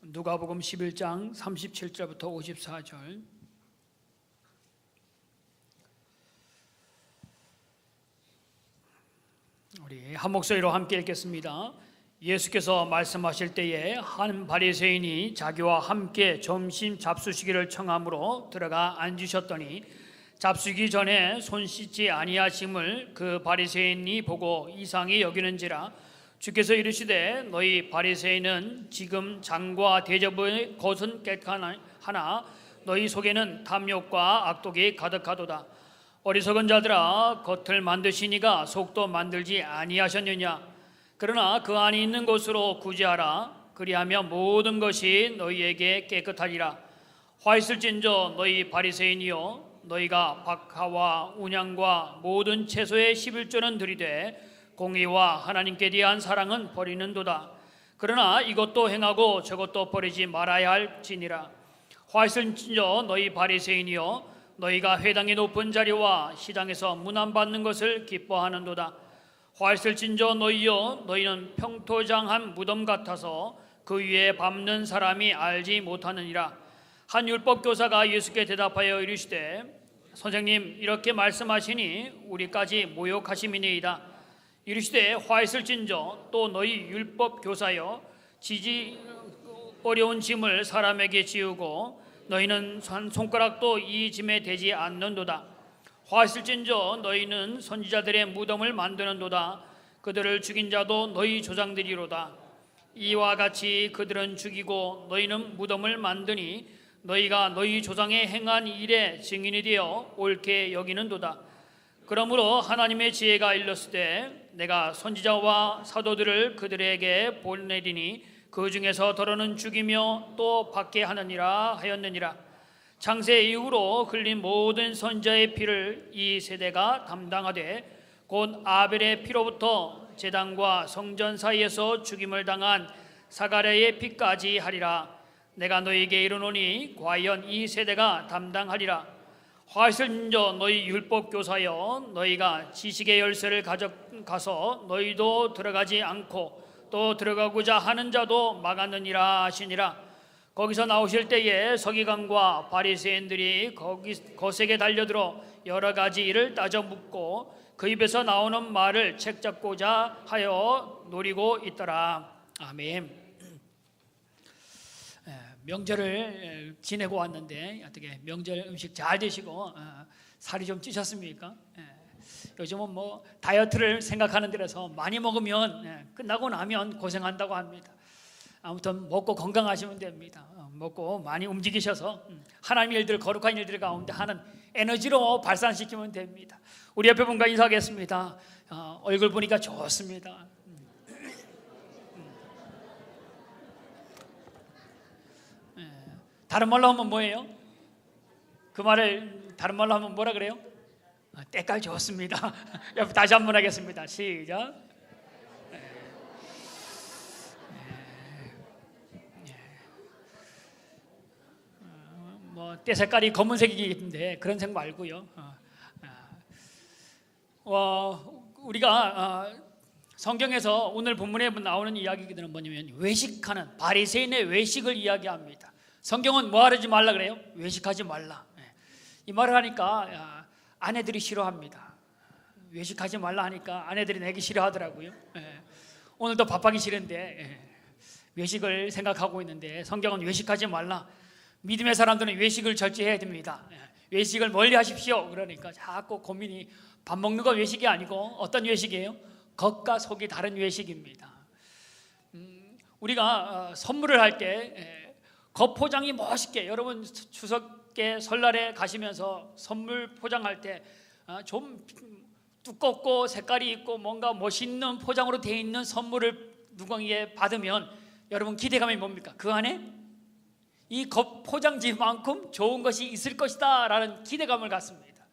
누가복음 11장 37절부터 54절. 우리 한 목소리로 함께 읽겠습니다. 예수께서 말씀하실 때에 한 바리새인이 자기와 함께 점심 잡수시기를 청함으로 들어가 앉으셨더니 잡수기 전에 손 씻지 아니하심을 그 바리새인이 보고 이상히 여기는지라 주께서 이르시되 너희 바리새인은 지금 장과 대접의 겉은 깨끗하나 너희 속에는 탐욕과 악독이 가득하도다. 어리석은 자들아, 겉을 만드시니가 속도 만들지 아니하셨느냐? 그러나 그 안에 있는 곳으로 구제하라. 그리하면 모든 것이 너희에게 깨끗하리라. 화 있을진저 너희 바리새인이여, 너희가 박하와 운양과 모든 채소의 11조는 들이되 공의와 하나님께 대한 사랑은 버리는도다. 그러나 이것도 행하고 저것도 버리지 말아야 할지니라. 화 있을진저 너희 바리새인이여, 너희가 회당의 높은 자리와 시장에서 문안받는 것을 기뻐하는도다. 화 있을진저 너희여, 너희는 평토장한 무덤 같아서 그 위에 밟는 사람이 알지 못하느니라. 한 율법교사가 예수께 대답하여 이르시되 선생님, 이렇게 말씀하시니 우리까지 모욕하심이니이다. 이르시되 화 있을진저 또 너희 율법교사여, 지지 어려운 짐을 사람에게 지우고 너희는 한 손가락도 이 짐에 대지 않는도다. 화 있을진저 너희는 선지자들의 무덤을 만드는도다. 그들을 죽인 자도 너희 조상들이로다. 이와 같이 그들은 죽이고 너희는 무덤을 만드니 너희가 너희 조상의 행한 일에 증인이 되어 옳게 여기는도다. 그러므로 하나님의 지혜가 일렀으되 내가 선지자와 사도들을 그들에게 보내리니 그 중에서 더러는 죽이며 또 받게 하느니라 하였느니라. 창세 이후로 흘린 모든 선지자의 피를 이 세대가 담당하되 곧 아벨의 피로부터 제단과 성전 사이에서 죽임을 당한 사가랴의 피까지 하리라. 내가 너희에게 이르노니 과연 이 세대가 담당하리라. 화 있을진저 너희 율법교사여, 너희가 지식의 열쇠를 가져가서 너희도 들어가지 않고 또 들어가고자 하는 자도 막았느니라 하시니라. 거기서 나오실 때에 서기관과 바리새인들이 거세게 달려들어 여러 가지 일을 따져 묻고 그 입에서 나오는 말을 책잡고자 하여 노리고 있더라. 아멘. 명절을 지내고 왔는데 어떻게 명절 음식 잘 드시고 살이 좀 찌셨습니까? 요즘은 뭐 다이어트를 생각하는 데라서 많이 먹으면 끝나고 나면 고생한다고 합니다. 아무튼 먹고 건강하시면 됩니다. 먹고 많이 움직이셔서 하나님의 일들, 거룩한 일들 가운데 하는 에너지로 발산시키면 됩니다. 우리 옆에 분과 인사하겠습니다. 얼굴 보니까 좋습니다. 다른 말로 하면 뭐예요? 그 말을 다른 말로 하면 뭐라 그래요? 때깔 좋습니다. 옆에 다시 한번 하겠습니다. 시작. 뭐 때 색깔이 검은색이겠는데 그런 색 말고요. 우리가 성경에서 오늘 본문에 나오는 이야기들은 뭐냐면 외식하는 바리새인의 외식을 이야기합니다. 성경은 뭐 하지 말라 그래요? 외식하지 말라. 이 말을 하니까 아내들이 싫어합니다. 외식하지 말라 하니까 아내들이 내기 싫어하더라고요. 오늘도 밥하기 싫은데 외식을 생각하고 있는데 성경은 외식하지 말라. 믿음의 사람들은 외식을 절제해야 됩니다. 외식을 멀리 하십시오. 그러니까 자꾸 고민이 밥 먹는 건 외식이 아니고 어떤 외식이에요? 겉과 속이 다른 외식입니다. 우리가 선물을 할 때 겉 포장이 멋있게, 여러분 추석에 설날에 가시면서 선물 포장할 때 좀 두껍고 색깔이 있고 뭔가 멋있는 포장으로 되어 있는 선물을 누군가에게 받으면 여러분 기대감이 뭡니까? 그 안에 이 겉 포장지만큼 좋은 것이 있을 것이다 라는 기대감을 갖습니다.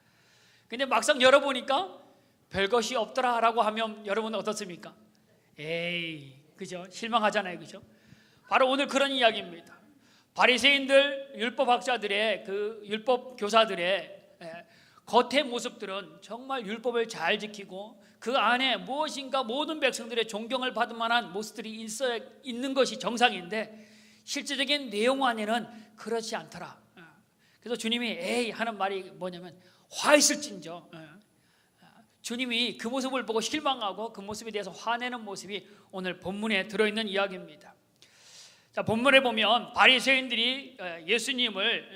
근데 막상 열어보니까 별것이 없더라 라고 하면 여러분은 어떻습니까? 에이, 그죠? 실망하잖아요, 그죠? 바로 오늘 그런 이야기입니다. 바리새인들, 율법학자들의 그 율법 교사들의 겉의 모습들은 정말 율법을 잘 지키고 그 안에 무엇인가 모든 백성들의 존경을 받을 만한 모습들이 있는 것이 정상인데 실제적인 내용 안에는 그렇지 않더라. 그래서 주님이 에이 하는 말이 뭐냐면 화 있을진저. 주님이 그 모습을 보고 실망하고 그 모습에 대해서 화내는 모습이 오늘 본문에 들어있는 이야기입니다. 자, 본문에 보면 바리새인들이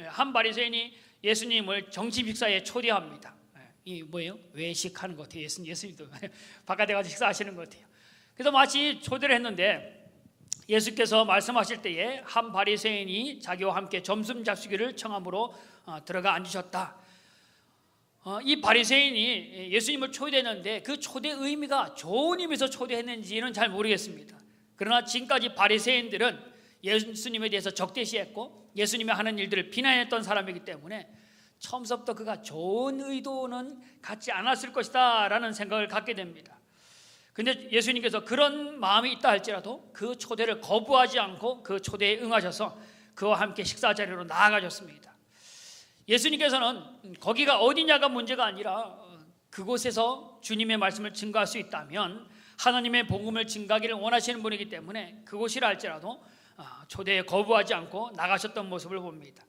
한 바리새인이 예수님을 점심 식사에 초대합니다. 이 뭐예요? 외식하는 것 같아요. 예수님도 바깥에 가서 식사하시는 것 같아요. 그래서 마치 초대를 했는데 예수께서 말씀하실 때에 한 바리새인이 자기와 함께 점심 잡수기를 청함으로 들어가 앉으셨다. 이 바리새인이 예수님을 초대했는데 그 초대 의미가 좋은 의미에서 초대했는지는 잘 모르겠습니다. 그러나 지금까지 바리새인들은 예수님에 대해서 적대시했고 예수님이 하는 일들을 비난했던 사람이기 때문에 처음부터 그가 좋은 의도는 갖지 않았을 것이다 라는 생각을 갖게 됩니다. 근데 예수님께서 그런 마음이 있다 할지라도 그 초대를 거부하지 않고 그 초대에 응하셔서 그와 함께 식사 자리로 나아가셨습니다. 예수님께서는 거기가 어디냐가 문제가 아니라 그곳에서 주님의 말씀을 증거할 수 있다면 하나님의 복음을 증거하기를 원하시는 분이기 때문에 그곳이라 할지라도 초대에 거부하지 않고 나가셨던 모습을 봅니다.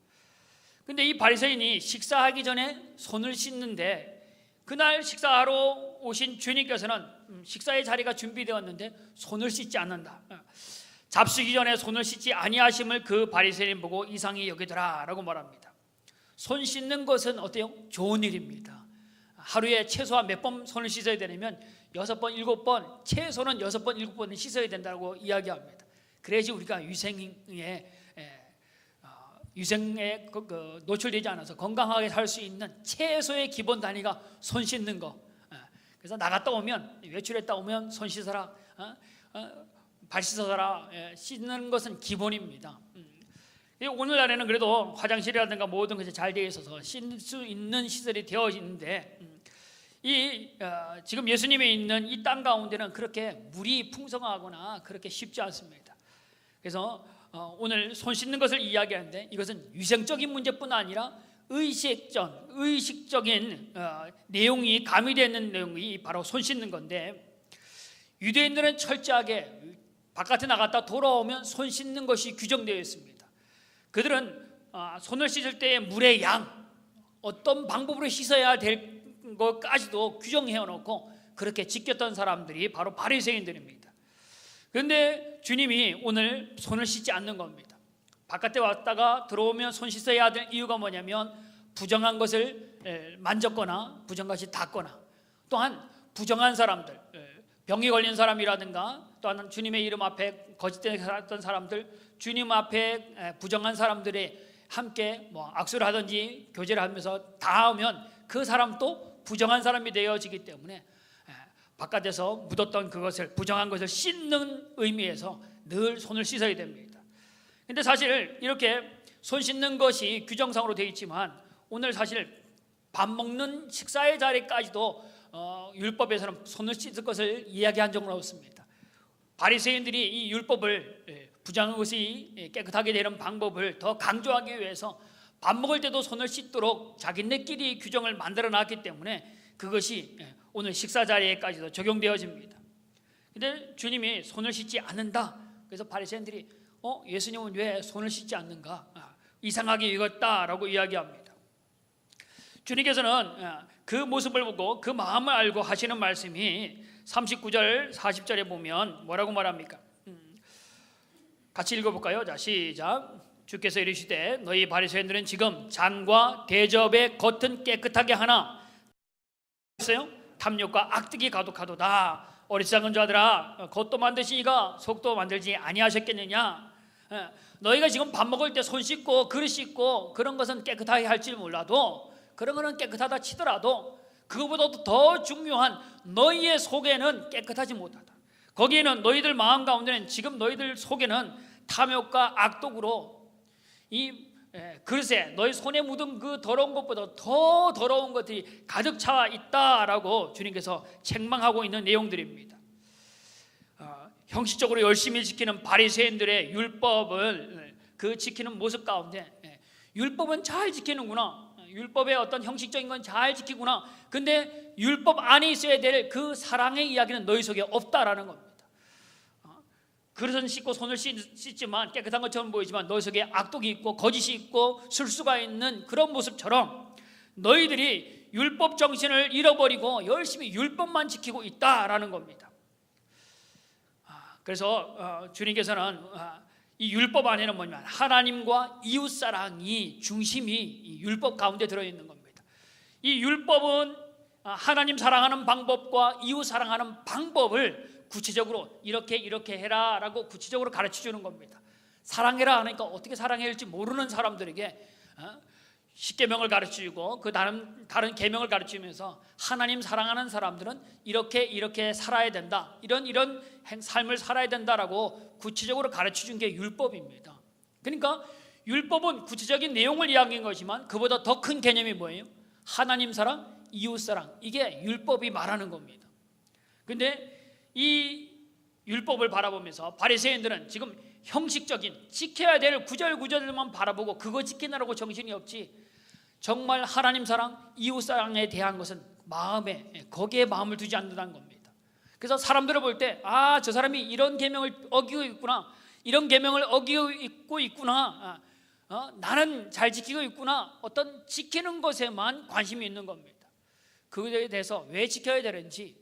근데 이 바리새인이 식사하기 전에 손을 씻는데 그날 식사하러 오신 주님께서는 식사의 자리가 준비되었는데 손을 씻지 않는다. 잡수기 전에 손을 씻지 아니하심을 그 바리새인 보고 이상히 여기더라 라고 말합니다. 손 씻는 것은 어때요? 좋은 일입니다. 하루에 최소한 몇 번 손을 씻어야 되냐면 6번, 7번, 최소는 6번, 7번은 씻어야 된다고 이야기합니다. 그래야지 우리가 유생에 노출되지 않아서 건강하게 살 수 있는 최소의 기본 단위가 손 씻는 거. 그래서 나갔다 오면, 외출했다 오면 손 씻어라, 발 씻어라. 씻는 것은 기본입니다. 오늘날에는 그래도 화장실이라든가 모든 것이 잘 되어 있어서 씻을 수 있는 시설이 되어 있는데 지금 예수님이 있는 이 땅 가운데는 그렇게 물이 풍성하거나 그렇게 쉽지 않습니다. 그래서 오늘 손 씻는 것을 이야기하는데 이것은 위생적인 문제뿐 아니라 의식적인 내용이 가미되어 있는 내용이 바로 손 씻는 건데 유대인들은 철저하게 바깥에 나갔다 돌아오면 손 씻는 것이 규정되어 있습니다. 그들은 손을 씻을 때의 물의 양, 어떤 방법으로 씻어야 될 것까지도 규정해 놓고 그렇게 지켰던 사람들이 바로 바리새인들입니다. 그런데 주님이 오늘 손을 씻지 않는 겁니다. 바깥에 왔다가 들어오면 손 씻어야 될 이유가 뭐냐면 부정한 것을 만졌거나 부정한 것이 닿거나 또한 부정한 사람들, 병이 걸린 사람이라든가 또한 주님의 이름 앞에 거짓되게 살았던 사람들, 주님 앞에 부정한 사람들이 함께 악수를 하든지 교제를 하면서 닿으면 그 사람도 부정한 사람이 되어지기 때문에 바깥에서 묻었던 그것을 부정한 것을 씻는 의미에서 늘 손을 씻어야 됩니다. 근데 사실 이렇게 손 씻는 것이 규정상으로 되어 있지만 오늘 사실 밥 먹는 식사의 자리까지도 율법에서는 손을 씻을 것을 이야기한 적은 없습니다. 바리새인들이 이 율법을 부정한 것이 깨끗하게 되는 방법을 더 강조하기 위해서 밥 먹을 때도 손을 씻도록 자기네끼리 규정을 만들어 놨기 때문에 그것이 오늘 식사 자리에까지도 적용되어집니다. 근데 주님이 손을 씻지 않는다. 그래서 바리새인들이 예수님은 왜 손을 씻지 않는가? 이상하게 여겼다라고 이야기합니다. 주님께서는 그 모습을 보고 그 마음을 알고 하시는 말씀이 39절 40절에 보면 뭐라고 말합니까? 같이 읽어볼까요? 자, 시작. 주께서 이르시되 너희 바리새인들은 지금 잔과 대접의 겉은 깨끗하게 하나 있어요? 탐욕과 악득이 가득하도다. 어리석은 자들아, 겉도 만드시니가 속도 만들지 아니하셨겠느냐? 너희가 지금 밥 먹을 때 손 씻고 그릇 씻고 그런 것은 깨끗하게 할지 몰라도 그런 것은 깨끗하다 치더라도 그거보다도 더 중요한 너희의 속에는 깨끗하지 못하다. 거기에는 너희들 마음 가운데는 지금 너희들 속에는 탐욕과 악독으로 이 그릇에 너희 손에 묻은 그 더러운 것보다 더 더러운 것들이 가득 차 있다라고 주님께서 책망하고 있는 내용들입니다. 형식적으로 열심히 지키는 바리새인들의 율법을 그 지키는 모습 가운데 율법은 잘 지키는구나, 율법의 어떤 형식적인 건 잘 지키구나, 근데 율법 안에 있어야 될 그 사랑의 이야기는 너희 속에 없다라는 겁니다. 그릇은 씻고 손을 씻지만 깨끗한 것처럼 보이지만 너희 속에 악독이 있고 거짓이 있고 술수가 있는 그런 모습처럼 너희들이 율법 정신을 잃어버리고 열심히 율법만 지키고 있다라는 겁니다. 그래서 주님께서는 이 율법 안에는 뭐냐면 하나님과 이웃사랑이 중심이 이 율법 가운데 들어있는 겁니다. 이 율법은 하나님 사랑하는 방법과 이웃 사랑하는 방법을 구체적으로 이렇게 해라 라고 구체적으로 가르쳐 주는 겁니다. 사랑해라 하니까 어떻게 사랑해야 할지 모르는 사람들에게 십계명을 가르치고 그 다른 계명을 가르치면서 하나님 사랑하는 사람들은 이렇게 살아야 된다, 이런 삶을 살아야 된다라고 구체적으로 가르쳐 준 게 율법입니다. 그러니까 율법은 구체적인 내용을 이야기한 것이지만 그보다 더 큰 개념이 뭐예요? 하나님 사랑, 이웃 사랑, 이게 율법이 말하는 겁니다. 그런데 이 율법을 바라보면서 바리새인들은 지금 형식적인 지켜야 될 구절들만 바라보고 그거 지키느라고 정신이 없지, 정말 하나님 사랑, 이웃 사랑에 대한 것은 거기에 마음을 두지 않는다는 겁니다. 그래서 사람들을 볼 때 저 사람이 이런 계명을 어기고 있구나, 이런 계명을 어기고 있구나, 나는 잘 지키고 있구나, 어떤 지키는 것에만 관심이 있는 겁니다. 그것에 대해서 왜 지켜야 되는지,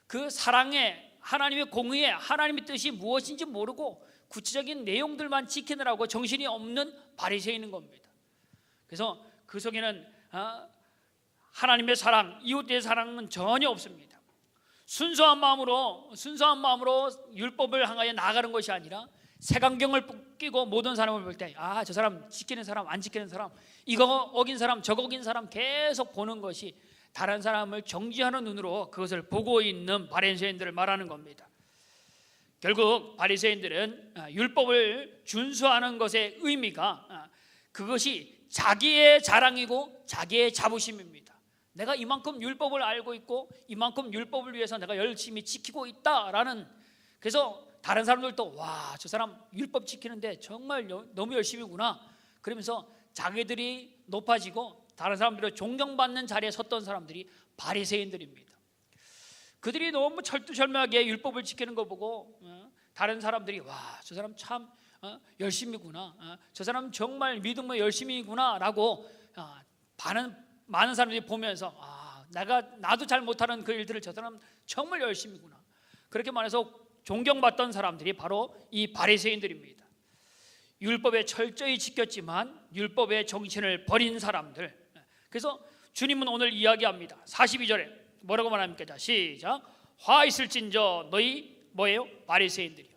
그 사랑의 하나님의 공의의 하나님의 뜻이 무엇인지 모르고 구체적인 내용들만 지키느라고 정신이 없는 바리새인인 겁니다. 그래서 그 속에는 하나님의 사랑, 이웃의 사랑은 전혀 없습니다. 순수한 마음으로 율법을 향하여 나아가는 것이 아니라 색안경을 끼고 모든 사람을 볼 때 저 사람 지키는 사람, 안 지키는 사람, 이거 어긴 사람, 저거 어긴 사람 계속 보는 것이 다른 사람을 정죄하는 눈으로 그것을 보고 있는 바리새인들을 말하는 겁니다. 결국 바리새인들은 율법을 준수하는 것의 의미가 그것이 자기의 자랑이고 자기의 자부심입니다. 내가 이만큼 율법을 알고 있고 이만큼 율법을 위해서 내가 열심히 지키고 있다라는, 그래서 다른 사람들도 저 사람 율법 지키는데 정말 너무 열심히구나 그러면서 자기들이 높아지고 다른 사람들을 존경받는 자리에 섰던 사람들이 바리새인들입니다. 그들이 너무 철두철미하게 율법을 지키는 거 보고 다른 사람들이 저 사람 참 열심히구나, 저 사람 정말 믿음의 열심히구나 라고 많은 사람들이 보면서 나도 잘 못하는 그 일들을 저 사람 정말 열심히구나, 그렇게 말해서 존경받던 사람들이 바로 이 바리새인들입니다. 율법에 철저히 지켰지만 율법의 정신을 버린 사람들. 그래서 주님은 오늘 이야기합니다. 42절에 뭐라고 말합니까? 자, 시작. 화 있을진저 너희 뭐예요? 바리새인들이요.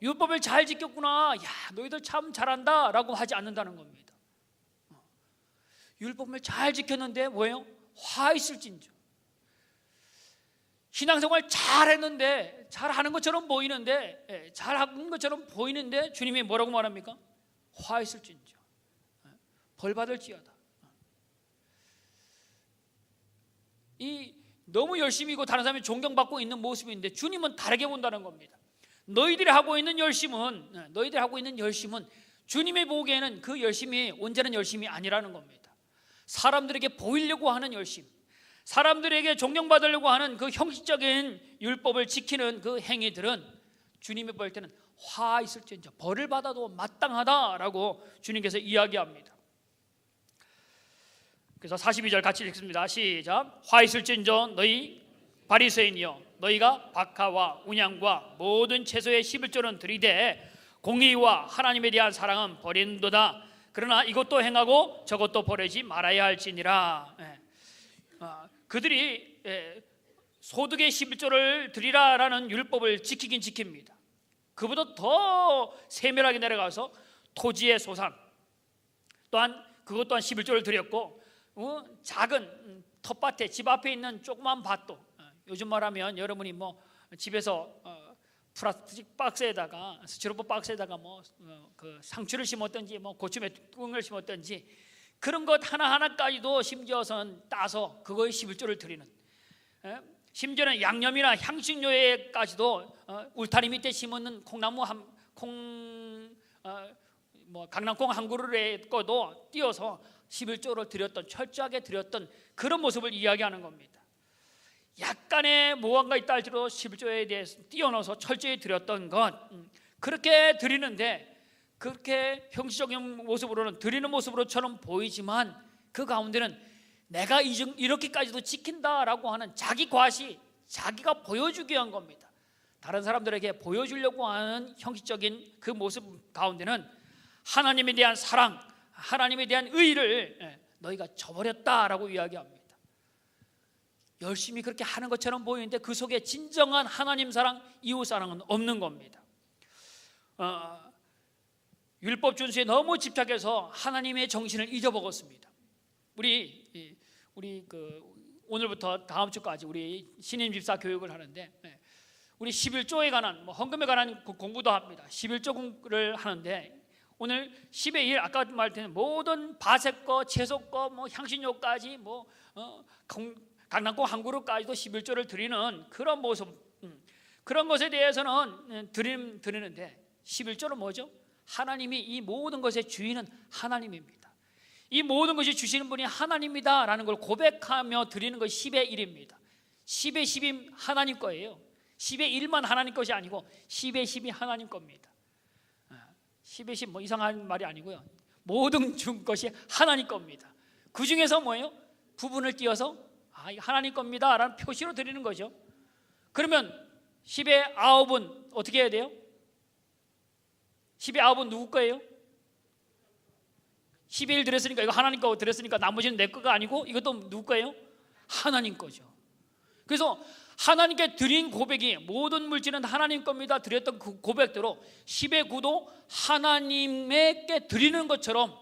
율법을 잘 지켰구나, 너희들 참 잘한다 라고 하지 않는다는 겁니다. 율법을 잘 지켰는데 뭐예요? 화 있을진저. 신앙생활 잘했는데, 잘하는 것처럼 보이는데, 잘하는 것처럼 보이는데 주님이 뭐라고 말합니까? 화 있을진저, 벌 받을지어다. 이 너무 열심히고 다른 사람이 존경받고 있는 모습인데 주님은 다르게 본다는 겁니다. 너희들이 하고 있는 열심은 주님이 보기에는 그 열심이 온전한 열심이 아니라는 겁니다. 사람들에게 보이려고 하는 열심, 사람들에게 존경받으려고 하는 그 형식적인 율법을 지키는 그 행위들은 주님이 볼 때는 화 있을지언정 벌을 받아도 마땅하다라고 주님께서 이야기합니다. 그래서 42절 같이 읽습니다. 시작. 화 있을지언정 너희 바리새인이여 너희가 박하와 운양과 모든 채소의 11조는 들이되 공의와 하나님에 대한 사랑은 버린도다. 그러나 이것도 행하고 저것도 버리지 말아야 할지니라. 그들이 소득의 11조를 드리라라는 율법을 지키긴 지킵니다. 그보다 더 세밀하게 내려가서 토지의 소산 또한 그것 또한 11조를 드렸고, 작은 텃밭에 집 앞에 있는 조그만 밭도, 요즘 말하면 여러분이 집에서 플라스틱 박스에다가 스티로폼 박스에다가 그 상추를 심었든지 고추매뚱을 심었든지 그런 것 하나하나까지도 심지어서는 따서 그거에 11조를 드리는, 심지어는 양념이나 향신료에까지도 울타리 밑에 심는 콩나무 강낭콩 한 그루에 거도 띄어서 11조를 드렸던, 철저하게 드렸던 그런 모습을 이야기하는 겁니다. 약간의 무언가 있다 할지라도 11조에 대해서 띄워넣어서 철저히 드렸던 것, 그렇게 드리는데 그렇게 형식적인 모습으로는 드리는 모습으로처럼 보이지만 그 가운데는 내가 이렇게까지도 지킨다라고 하는 자기 과시, 자기가 보여주기 위한 겁니다. 다른 사람들에게 보여주려고 하는 형식적인 그 모습 가운데는 하나님에 대한 사랑, 하나님에 대한 의의를 너희가 저버렸다라고 이야기합니다. 열심히 그렇게 하는 것처럼 보이는데 그 속에 진정한 하나님 사랑, 이웃 사랑은 없는 겁니다. 율법 준수에 너무 집착해서 하나님의 정신을 잊어먹었습니다. 우리 오늘부터 다음 주까지 우리 신임 집사 교육을 하는데 우리 11조에 관한 헌금에 관한 공부도 합니다. 11조를 하는데 오늘 10의 1 아까 말했던 모든 바셋거, 채소거, 향신료까지 강낭콩 한 그릇까지도 11조를 드리는 그런 모습, 그런 것에 대해서는 드리는데 11조는 뭐죠? 하나님이 이 모든 것의 주인은 하나님입니다. 이 모든 것이 주시는 분이 하나님이다 라는 걸 고백하며 드리는 것이 10의 1입니다. 10의 10이 하나님 거예요. 10의 1만 하나님 것이 아니고 10의 10이 하나님 겁니다. 10의 10 이상한 말이 아니고요, 모든 중 것이 하나님 겁니다. 그 중에서 뭐예요? 부분을 띄어서 하나님 겁니다 라는 표시로 드리는 거죠. 그러면 10의 9은 어떻게 해야 돼요? 10의 9은 누구 거예요? 10의 1 드렸으니까 이거 하나님 거 드렸으니까 나머지는 내 거가 아니고 이것도 누구 거예요? 하나님 거죠. 그래서 하나님께 드린 고백이 모든 물질은 하나님 겁니다 드렸던 그 고백대로 10의 9도 하나님께 드리는 것처럼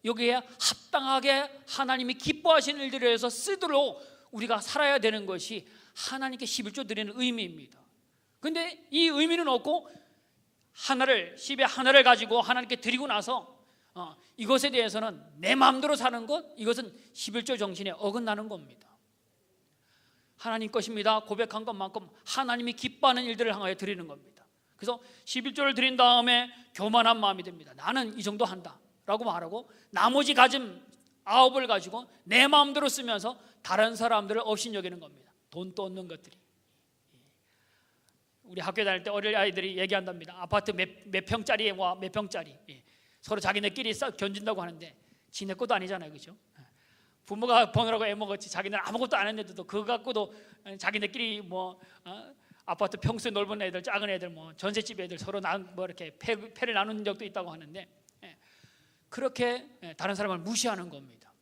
여기에 합당하게 하나님이 기뻐하시는 일들을 해서 쓰도록 우리가 살아야 되는 것이 하나님께 11조 드리는 의미입니다. 그런데 이 의미는 없고 10의 하나를 가지고 하나님께 드리고 나서 이것에 대해서는 내 마음대로 사는 것, 이것은 11조 정신에 어긋나는 겁니다. 하나님 것입니다 고백한 것만큼 하나님이 기뻐하는 일들을 향하여 드리는 겁니다. 그래서 11조를 드린 다음에 교만한 마음이 듭니다. 나는 이 정도 한다 라고 말하고 나머지 가진 9을 가지고 내 마음대로 쓰면서 다른 사람들을 업신여기는 겁니다. 돈도 없는 것들이. 우리 학교 다닐 때 어릴 아이들이 얘기한답니다. 아파트 몇 평짜리 몇 평짜리 서로 자기네끼리 견진다고 하는데 지네 것도 아니잖아요, 그죠? 부모가 버느라고 애먹었지 자기는 아무것도 안 했는데도 그거 갖고도 자기네끼리 아파트 평수에 넓은 애들, 작은 애들, 전셋집 애들 서로 이렇게 패를 나눈 적도 있다고 하는데 그렇게 다른 사람을 무시하는 겁니다.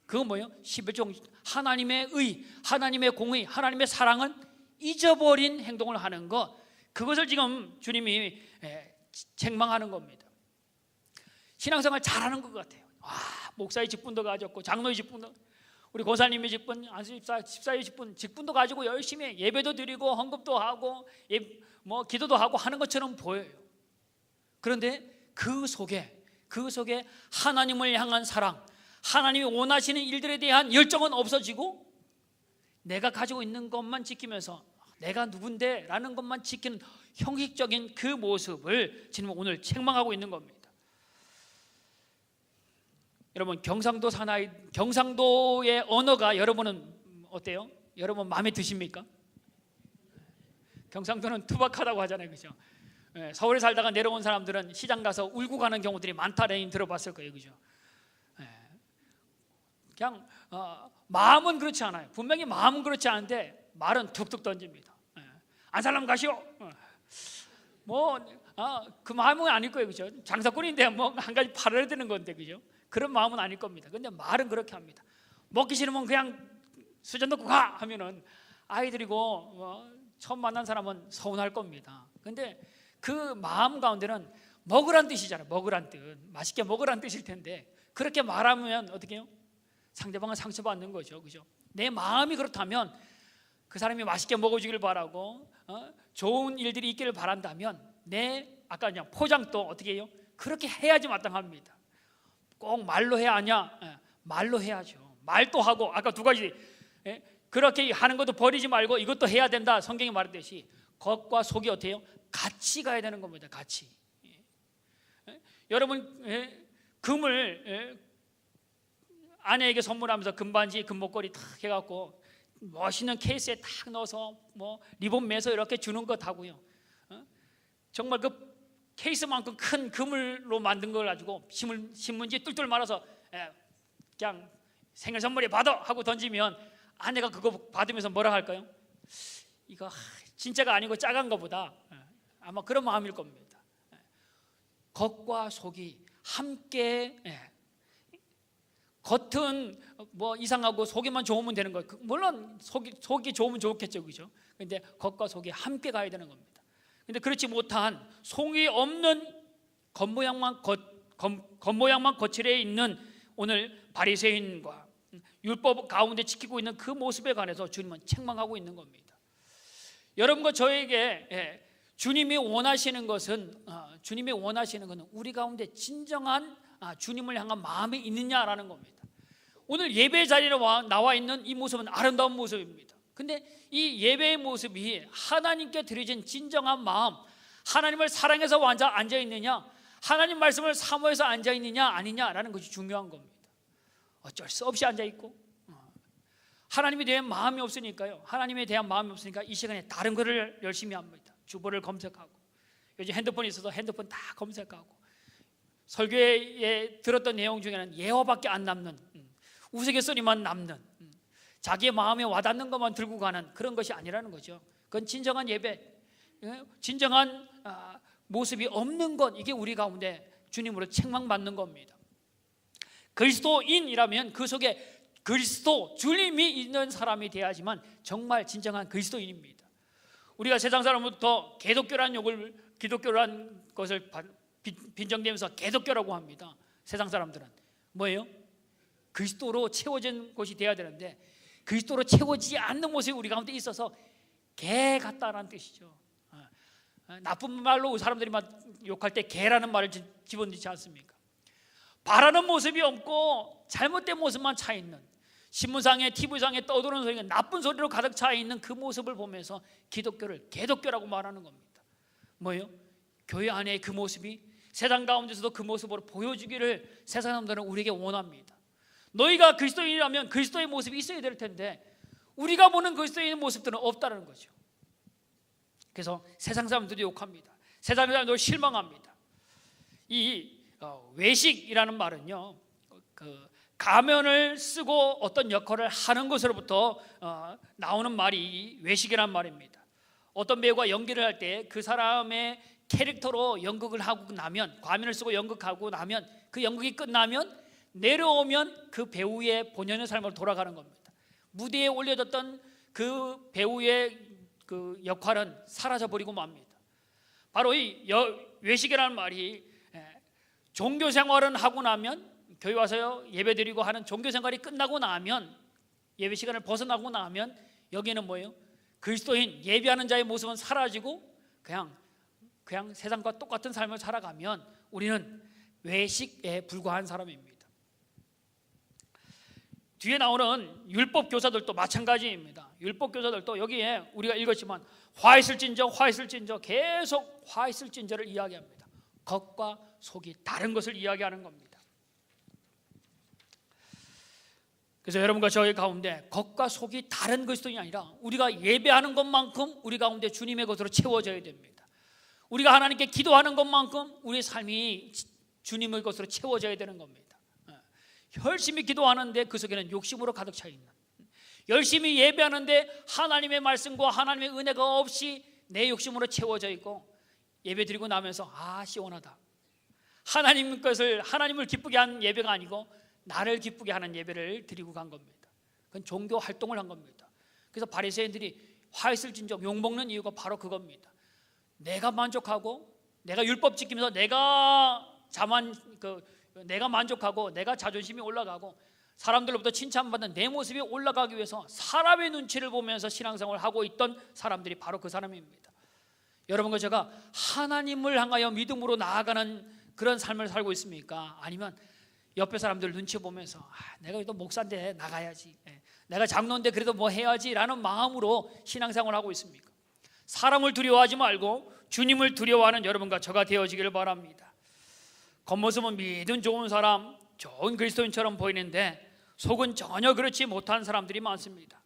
그건 뭐예요? 11조 하나님의 의, 하나님의 공의, 하나님의 사랑은 잊어버린 행동을 하는 것, 그것을 지금 주님이 책망하는 겁니다. 신앙생활 잘하는 것 같아요. 목사의 직분도 가졌고 장로의 직분도, 우리 고사님의 직분, 집사의 직분도 가지고 열심히 예배도 드리고 헌금도 하고 기도도 하고 하는 것처럼 보여요. 그런데 그 속에 하나님을 향한 사랑, 하나님이 원하시는 일들에 대한 열정은 없어지고 내가 가지고 있는 것만 지키면서 내가 누군데 라는 것만 지키는 형식적인 그 모습을 지금 오늘 책망하고 있는 겁니다. 여러분, 경상도의 언어가 여러분은 어때요? 여러분 마음에 드십니까? 경상도는 투박하다고 하잖아요, 그죠? 서울에 살다가 내려온 사람들은 시장 가서 울고 가는 경우들이 많다는 들어봤을 거예요, 그죠? 그냥 마음은 그렇지 않아요. 분명히 마음은 그렇지 않은데 말은 툭툭 던집니다. 안 살라면 가시오. 그 마음은 아닐 거예요, 그죠? 장사꾼인데 한 가지 팔아야 되는 건데, 그죠? 그런 마음은 아닐 겁니다. 근데 말은 그렇게 합니다. 먹기 싫으면 그냥 수저 넣고 가 하면은 아이들이고 처음 만난 사람은 서운할 겁니다. 근데 그 마음 가운데는 먹으란 뜻이잖아요. 먹으란 뜻, 맛있게 먹으란 뜻일 텐데 그렇게 말하면 어떻게 해요? 상대방은 상처받는 거죠, 그죠? 내 마음이 그렇다면 그 사람이 맛있게 먹어주길 바라고 좋은 일들이 있기를 바란다면 아까 그냥 포장도 어떻게 해요? 그렇게 해야지 마땅합니다. 꼭 말로 해야 하냐? 말로 해야죠. 말도 하고 아까 두 가지 그렇게 하는 것도 버리지 말고 이것도 해야 된다. 성경이 말했듯이 겉과 속이 어떻게 해요? 같이 가야 되는 겁니다. 같이. 여러분 금을 아내에게 선물하면서 금반지 금목걸이 탁 해갖고 멋있는 케이스에 딱 넣어서 뭐 리본 매서 이렇게 주는 것 하고요. 정말 그 케이스만큼 큰 그물로 만든 걸 가지고 신문지에 뚫뚫 말아서 그냥 생일 선물에 받아 하고 던지면 아내가 그거 받으면서 뭐라 할까요? 이거 진짜가 아니고 짜간 거보다 아마 그런 마음일 겁니다. 겉과 속이 함께, 겉은 뭐 이상하고 속이만 좋으면 되는 거예요. 물론 속이 좋으면 좋겠죠, 그죠? 근데 겉과 속이 함께 가야 되는 겁니다. 근데 그렇지 못한 속이 없는 겉모양만 거칠해 있는 오늘 바리새인과 율법 가운데 지키고 있는 그 모습에 관해서 주님은 책망하고 있는 겁니다. 여러분과 저에게 주님이 원하시는 것은 우리 가운데 진정한 주님을 향한 마음이 있느냐라는 겁니다. 오늘 예배 자리에 나와 있는 이 모습은 아름다운 모습입니다. 근데 이 예배의 모습이 하나님께 드려진 진정한 마음, 하나님을 사랑해서 앉아 있느냐, 하나님 말씀을 사모해서 앉아 있느냐 아니냐라는 것이 중요한 겁니다. 어쩔 수 없이 앉아 있고 하나님에 대한 마음이 없으니까요. 하나님에 대한 마음이 없으니까 이 시간에 다른 것을 열심히 합니다. 주보를 검색하고, 요즘 핸드폰이 있어서 핸드폰 다 검색하고, 설교에 들었던 내용 중에는 예화밖에 안 남는, 우스갯소리만 남는, 자기의 마음에 와닿는 것만 들고 가는 그런 것이 아니라는 거죠. 그건 진정한 예배, 진정한 모습이 없는 것, 이게 우리 가운데 주님으로 책망받는 겁니다. 그리스도인이라면 그 속에 그리스도, 주님이 있는 사람이 돼야지만 정말 진정한 그리스도인입니다. 우리가 세상 사람부터 기독교라는 것을 빈정대면서 개독교라고 합니다. 세상 사람들은 뭐예요? 그리스도로 채워진 곳이 돼야 되는데 그리스도로 채워지지 않는 모습이 우리 가운데 있어서 개 같다라는 뜻이죠. 나쁜 말로 사람들이 막 욕할 때 개라는 말을 집어넣지 않습니까? 바라는 모습이 없고 잘못된 모습만 차 있는, 신문상에 TV상에 떠도는 소리가 나쁜 소리로 가득 차 있는 그 모습을 보면서 기독교를 개독교라고 말하는 겁니다. 뭐예요? 교회 안에 그 모습이 세상 가운데서도 그 모습으로 보여주기를 세상 사람들은 우리에게 원합니다. 너희가 그리스도인이라면 그리스도의 모습이 있어야 될 텐데 우리가 보는 그리스도인의 모습들은 없다는 거죠. 그래서 세상 사람들이 욕합니다. 세상 사람들이 실망합니다. 이 외식이라는 말은요, 가면을 쓰고 어떤 역할을 하는 것으로부터 나오는 말이 외식이란 말입니다. 어떤 배우가 연기를 할 때 그 사람의 캐릭터로 연극을 하고 나면, 가면을 쓰고 연극하고 나면, 그 연극이 끝나면 내려오면 그 배우의 본연의 삶으로 돌아가는 겁니다. 무대에 올려졌던 그 배우의 그 역할은 사라져버리고 맙니다. 바로 이 외식이라는 말이 종교 생활은 하고 나면, 교회 와서 예배드리고 하는 종교 생활이 끝나고 나면, 예배 시간을 벗어나고 나면 여기는 뭐예요? 그리스도인 예배하는 자의 모습은 사라지고 그냥 세상과 똑같은 삶을 살아가면 우리는 외식에 불과한 사람입니다. 뒤에 나오는 율법 교사들도 마찬가지입니다. 율법 교사들도 여기에 우리가 읽었지만 화 있을진저 계속 화 있을진저를 이야기합니다. 겉과 속이 다른 것을 이야기하는 겁니다. 그래서 여러분과 저희 가운데 겉과 속이 다른 그리스도인이 아니라 우리가 예배하는 것만큼 우리 가운데 주님의 것으로 채워져야 됩니다. 우리가 하나님께 기도하는 것만큼 우리의 삶이 주님의 것으로 채워져야 되는 겁니다. 열심히 기도하는데 그 속에는 욕심으로 가득 차 있는, 열심히 예배하는데 하나님의 말씀과 하나님의 은혜가 없이 내 욕심으로 채워져 있고, 예배 드리고 나면서 시원하다, 하나님을 기쁘게 한 예배가 아니고 나를 기쁘게 하는 예배를 드리고 간 겁니다. 그건 종교 활동을 한 겁니다. 그래서 바리새인들이 화 있을진저 욕먹는 이유가 바로 그겁니다. 내가 만족하고, 내가 율법 지키면서 내가 만족하고, 내가 자존심이 올라가고, 사람들로부터 칭찬받는 내 모습이 올라가기 위해서 사람의 눈치를 보면서 신앙생활을 하고 있던 사람들이 바로 그 사람입니다. 여러분과 제가 하나님을 향하여 믿음으로 나아가는 그런 삶을 살고 있습니까? 아니면 옆에 사람들 눈치 보면서 내가 그래도 목사인데 나가야지, 내가 장로인데 그래도 뭐 해야지 라는 마음으로 신앙생활을 하고 있습니까? 사람을 두려워하지 말고 주님을 두려워하는 여러분과 저가 되어지기를 바랍니다. 겉모습은 믿음 좋은 사람, 좋은 그리스도인처럼 보이는데 속은 전혀 그렇지 못한 사람들이 많습니다.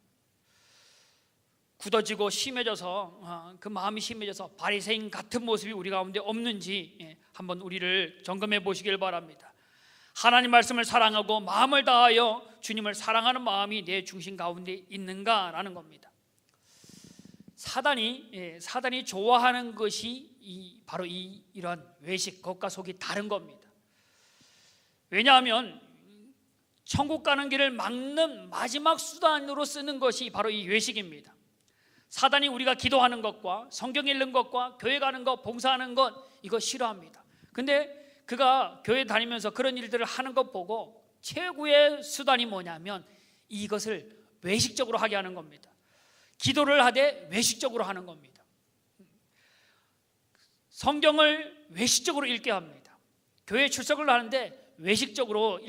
굳어지고 심해져서 그 마음이 심해져서 바리새인 같은 모습이 우리 가운데 없는지 한번 우리를 점검해 보시길 바랍니다. 하나님 말씀을 사랑하고 마음을 다하여 주님을 사랑하는 마음이 내 중심 가운데 있는가라는 겁니다. 사단이 좋아하는 것이 바로 이런 외식, 겉과 속이 다른 겁니다. 왜냐하면 천국 가는 길을 막는 마지막 수단으로 쓰는 것이 바로 이 외식입니다. 사단이 우리가 기도하는 것과 성경 읽는 것과 교회 가는 것, 봉사하는 것, 이거 싫어합니다. 근데 그가 교회 다니면서 그런 일들을 하는 것 보고 최고의 수단이 뭐냐면 이것을 외식적으로 하게 하는 겁니다. 기도를 하되 외식적으로 하는 겁니다. 성경을 외식적으로 읽게 합니다. 교회 출석을 하는데 외식적으로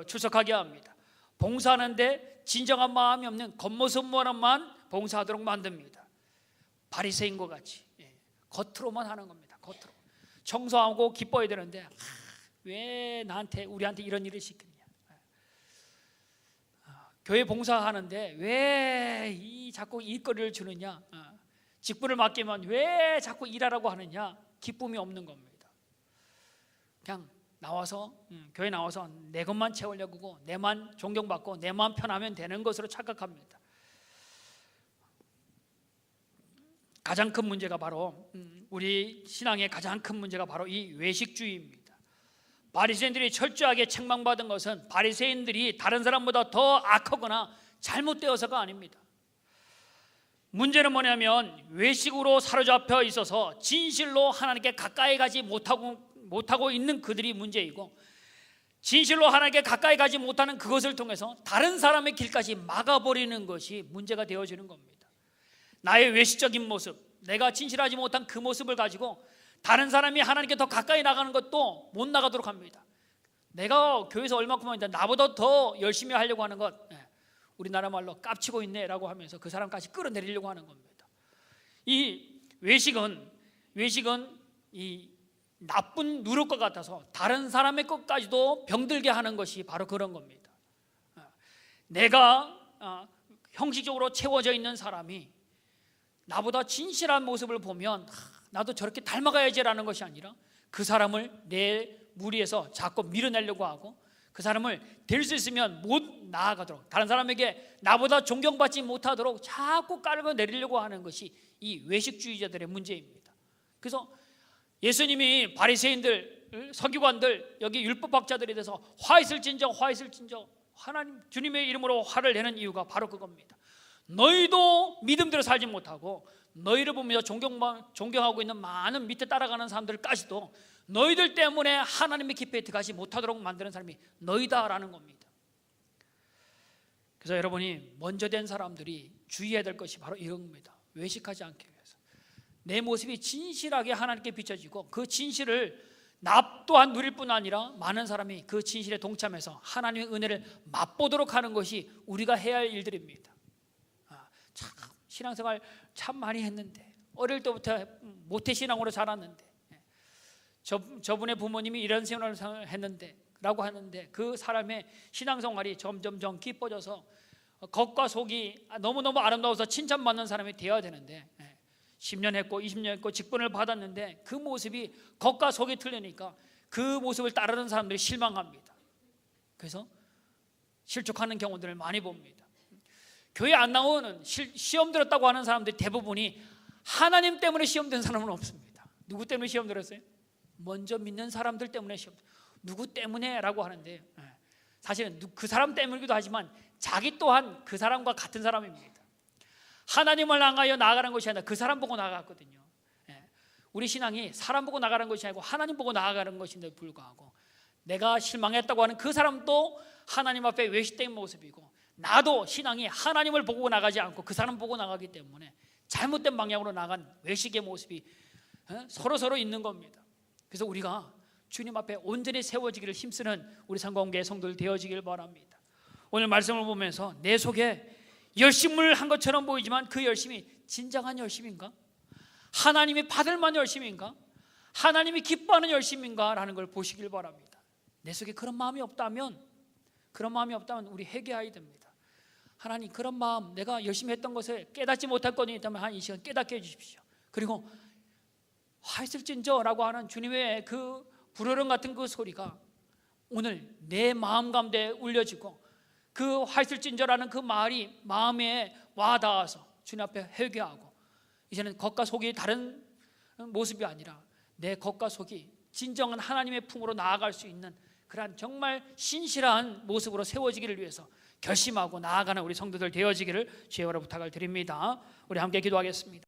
출석하게 합니다. 봉사하는데 진정한 마음이 없는 겉모습만만 봉사하도록 만듭니다. 바리새인과 같이 겉으로만 하는 겁니다. 겉으로 청소하고 기뻐야 되는데 왜 우리한테 이런 일을 시켰냐, 교회 봉사하는데 왜 자꾸 일거리를 주느냐, 직분을 맡기면 왜 자꾸 일하라고 하느냐, 기쁨이 없는 겁니다. 그냥 나와서 교회 나와서 내 것만 채우려고, 내만 존경받고 내만 편하면 되는 것으로 착각합니다. 가장 큰 문제가 바로 우리 신앙의 가장 큰 문제가 바로 이 외식주의입니다. 바리새인들이 철저하게 책망받은 것은 바리새인들이 다른 사람보다 더 악하거나 잘못되어서가 아닙니다. 문제는 뭐냐면 외식으로 사로잡혀 있어서 진실로 하나님께 가까이 가지 못하고 있는 그들이 문제이고, 진실로 하나님께 가까이 가지 못하는 그것을 통해서 다른 사람의 길까지 막아버리는 것이 문제가 되어지는 겁니다. 나의 외식적인 모습, 내가 진실하지 못한 그 모습을 가지고 다른 사람이 하나님께 더 가까이 나가는 것도 못 나가도록 합니다. 내가 교회에서 얼마큼 하는데 나보다 더 열심히 하려고 하는 것, 우리나라 말로 깝치고 있네 라고 하면서 그 사람까지 끌어내리려고 하는 겁니다. 이 외식은 이 나쁜 누룩과 같아서 다른 사람의 것까지도 병들게 하는 것이 바로 그런 겁니다. 내가 형식적으로 채워져 있는 사람이 나보다 진실한 모습을 보면 나도 저렇게 닮아가야지라는 것이 아니라 그 사람을 내 무리에서 자꾸 밀어내려고 하고, 그 사람을 될 수 있으면 못 나아가도록, 다른 사람에게 나보다 존경받지 못하도록 자꾸 깔고 내리려고 하는 것이 이 외식주의자들의 문제입니다. 그래서 예수님이 바리새인들, 서기관들, 여기 율법학자들에 대해서 화 있을진저 하나님 주님의 이름으로 화를 내는 이유가 바로 그겁니다. 너희도 믿음대로 살지 못하고 너희를 보며 존경하고 있는 많은 밑에 따라가는 사람들까지도 너희들 때문에 하나님의 깊이에 들어가지 못하도록 만드는 사람이 너희다라는 겁니다. 그래서 여러분이 먼저 된 사람들이 주의해야 될 것이 바로 이런 겁니다. 외식하지 않기 위해서 내 모습이 진실하게 하나님께 비춰지고 그 진실을 나 또한 누릴 뿐 아니라 많은 사람이 그 진실에 동참해서 하나님의 은혜를 맛보도록 하는 것이 우리가 해야 할 일들입니다. 참 신앙생활 참 많이 했는데, 어릴 때부터 모태신앙으로 자랐는데, 저분의 부모님이 이런 생활을 했는데 라고 하는데 그 사람의 신앙생활이 점점 깊어져서 겉과 속이 너무너무 아름다워서 칭찬받는 사람이 되어야 되는데 10년 했고 20년 했고 직분을 받았는데 그 모습이 겉과 속이 틀리니까 그 모습을 따르는 사람들이 실망합니다. 그래서 실족하는 경우들을 많이 봅니다. 교회 안 나오는 시험 들었다고 하는 사람들 대부분이 하나님 때문에 시험 든 사람은 없습니다. 누구 때문에 시험 들었어요? 먼저 믿는 사람들 때문에 시험. 누구 때문에 라고 하는데 사실은 그 사람 때문이기도 하지만 자기 또한 그 사람과 같은 사람입니다. 하나님을 향하여 나아가는 것이 아니라 그 사람 보고 나아갔거든요. 우리 신앙이 사람 보고 나아가는 것이 아니고 하나님 보고 나아가는 것인데 불구하고 내가 실망했다고 하는 그 사람도 하나님 앞에 외식된 모습이고, 나도 신앙이 하나님을 보고 나가지 않고 그 사람 보고 나가기 때문에 잘못된 방향으로 나간 외식의 모습이 서로 있는 겁니다. 그래서 우리가 주님 앞에 온전히 세워지기를 힘쓰는 우리 상관교회 성도들 되어지길 바랍니다. 오늘 말씀을 보면서 내 속에 열심을 한 것처럼 보이지만 그 열심이 진정한 열심인가? 하나님이 받을 만한 열심인가? 하나님이 기뻐하는 열심인가? 라는 걸 보시길 바랍니다. 내 속에 그런 마음이 없다면 우리 회개해야 됩니다. 하나님, 그런 마음, 내가 열심히 했던 것에 깨닫지 못할 것이 있다면 한 이 시간 깨닫게 해주십시오. 그리고 화 있을진저라고 하는 주님의 그 불호령 같은 그 소리가 오늘 내 마음 가운데 울려지고, 그 화 있을진저라는 그 말이 마음에 와닿아서 주님 앞에 회개하고, 이제는 겉과 속이 다른 모습이 아니라 내 겉과 속이 진정한 하나님의 품으로 나아갈 수 있는 그러한 정말 신실한 모습으로 세워지기를 위해서 결심하고 나아가는 우리 성도들 되어지기를 주의 여러 부탁을 드립니다. 우리 함께 기도하겠습니다.